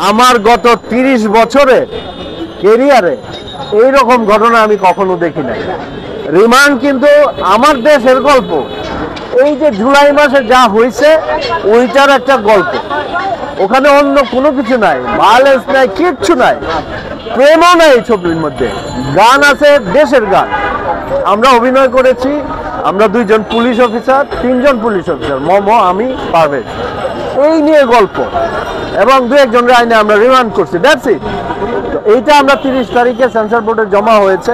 আমার গত 30 বছরে ক্যারিয়ারে এইরকম ঘটনা আমি কখনো দেখি নাই। রিমান্ড কিন্তু আমার দেশের গল্প। এই যে জুলাই মাসে যা হয়েছে ওইটার একটা গল্প। ওখানে অন্য কোনো কিছু নাই, ভায়োলেন্স নাই, কিচ্ছু নাই, প্রেমও নাই। এই ছবির মধ্যে গান আছে, দেশের গান। আমরা অভিনয় করেছি, আমরা 2 জন পুলিশ অফিসার, 3 জন পুলিশ অফিসার, মম, আমি, পারভেজ। এই নিয়ে গল্প, এবং 2-1 জনের আইনে আমরা রিমান্ড করছি। That's it. এইটা আমরা 30 তারিখে সেন্সর বোর্ডে জমা হয়েছে,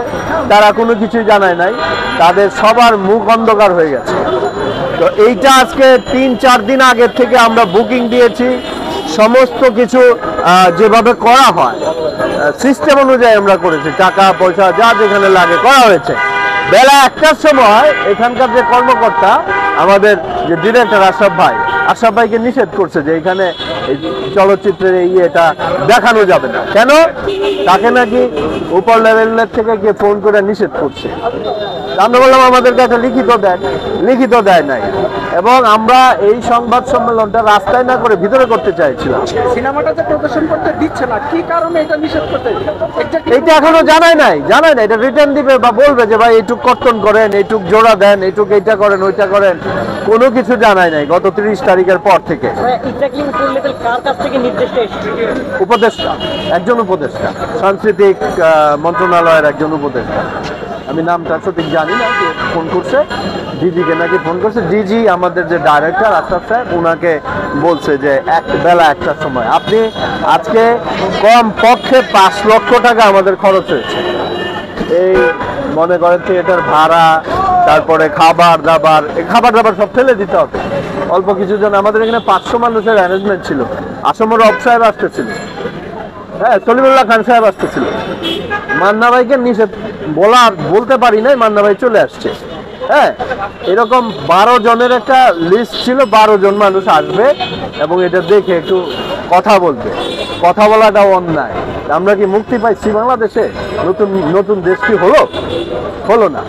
তারা কোনো কিছুই জানায় নাই, তাদের সবার মুখ অন্ধকার হয়ে গেছে। তো এইটা আজকে 3-4 দিন আগের থেকে আমরা বুকিং দিয়েছি, সমস্ত কিছু যেভাবে করা হয় সিস্টেম অনুযায়ী আমরা করেছি, টাকা পয়সা যা যেখানে লাগে করা হয়েছে। বেলা 1টার সময় এখানকার যে কর্মকর্তা, আমাদের যে ডিরেক্টর আশরাফ ভাইকে নিষেধ করছে যে এখানে চলচ্চিত্রের এটা দেখানো যাবে না। কেন? তাকে নাকি উপর লেভেলের থেকে গিয়ে ফোন করে নিষেধ করছে। আমরা বললাম আমাদেরকে একটা লিখিত দেয় নাই, এবং আমরা এই সংবাদ সম্মেলনটা রাস্তায় না করে ভিতরে করতে চাইছিলাম। সিনেমাটা যে প্রদর্শন করতে দিচ্ছে না, কি কারণে এটা নিষেধ করতে? এইটা এখনো জানায় নাই। এটা রিটার্ন দিবে বা বলবে যে ভাই এইটুক কর্তন করেন, এইটুক জোড়া দেন, এইটুক এইটা করেন, ওইটা করেন, কোনো কিছু জানায় নাই গত 30 তারিখের পর থেকে। উপদেষ্টা, একজন উপদেষ্টা, সাংস্কৃতিক মন্ত্রণালয়ের একজন উপদেষ্টা, আমি নামটা সঠিক জানি না, যে ফোন করছে ডিজিকে নাকি ফোন করছে। ডিজি আমাদের যে ডাইরেক্টর আশরাফ সাহেব, ওনাকে বলছে যে বেলা 1টার সময় আপনি আজকে কম পক্ষে 5 লক্ষ টাকা আমাদের খরচ হয়েছে। এই মনে করেন থিয়েটার ভাড়া, তারপরে খাবার দাবার সব ফেলে দিতে হবে। অল্প কিছু জন, আমাদের এখানে 500 মানুষের অ্যারেঞ্জমেন্ট ছিল। আসমর রব সাহেব আসতেছিল, হ্যাঁ, সলিমুল্লাহ খান সাহেব আসতেছিল। মান্না ভাইকে নিষেধ বলতে পারি নাই, মান্না ভাই চলে আসছে। হ্যাঁ, এরকম 12 জনের একটা লিস্ট ছিল, 12 জন মানুষ আসবে এবং এটা দেখে একটু কথা বলবে। কথা বলাটাও অন্যায়। আমরা কি মুক্তি পাইছি বাংলাদেশে? নতুন দেশ কি হলো না?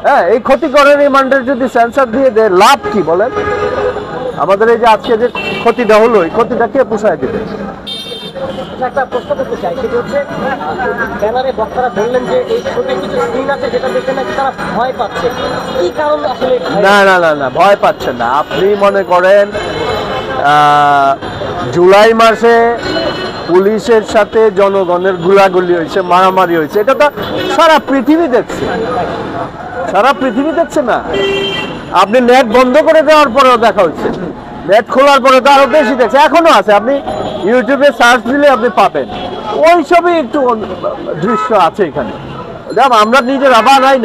হ্যাঁ, এই ক্ষতিকরের রিমান্ডের যদি সেন্সর দিয়ে দেয় লাভ কি বলেন? আমাদের এই যে আজকে যে ক্ষতিটা হলো, এই ক্ষতিটা কে পোষায় দিবে? একটা প্রশ্ন করতে চাই, সেটা হচ্ছে ব্যানারে বক্তারা বললেন যে এই ছবিতে কিছু সিন আছে যেটা দেখে নাকি তারা ভয় পাচ্ছে। কি কারণ আসলে? না, ভয় পাচ্ছে না। আপনি মনে করেন জুলাই মাসে পুলিশের সাথে জনগণের গুলাগুলি হয়েছে, মারামারি হয়েছে, এটা তো সারা পৃথিবী দেখছে না। আপনি নেট বন্ধ করে দেওয়ার পরেও দেখা হচ্ছে, নেট খোলার পরে তো আরো বেশি দেখছে, এখনো আছে। আপনি ইউটিউবে সার্চ দিলে আপনি পাবেন, ওই সবই একটু দৃশ্য আছে এখানে। আমরা নিজের আবার নাই,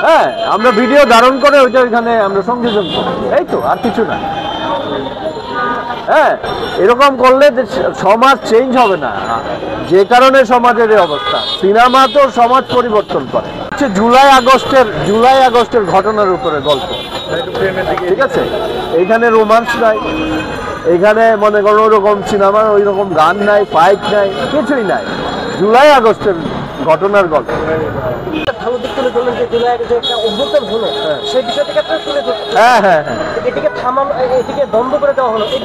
হ্যাঁ, আমরা ভিডিও ধারণ করে ওইটা এখানে আমরা সংযোজন করি, এই তো, আর কিছু না। হ্যাঁ, এরকম করলে সমাজ চেঞ্জ হবে না, যে কারণে সমাজের এই অবস্থা। সিনেমা তো সমাজ পরিবর্তন করে। জুলাই আগস্টের ঘটনার উপরে গল্প, ঠিক আছে? এইখানে রোমান্স নাই, এইখানে মনে করো ওরকম সিনেমার ওই রকম গান নাই, ফাইট নাই, কিছুই নাই। জুলাই আগস্টের ঘটনার গল্প।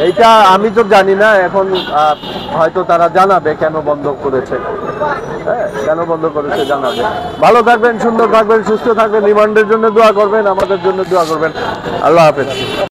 এইটা আমি তো জানি না, এখন হয়তো তারা জানাবে কেন বন্ধ করেছে। হ্যাঁ, কেন বন্ধ করেছে জানাবে। ভালো থাকবেন, সুন্দর থাকবেন, সুস্থ থাকবেন, রিমান্ডের জন্য দোয়া করবেন, আমাদের জন্য দোয়া করবেন। আল্লাহ হাফেজ।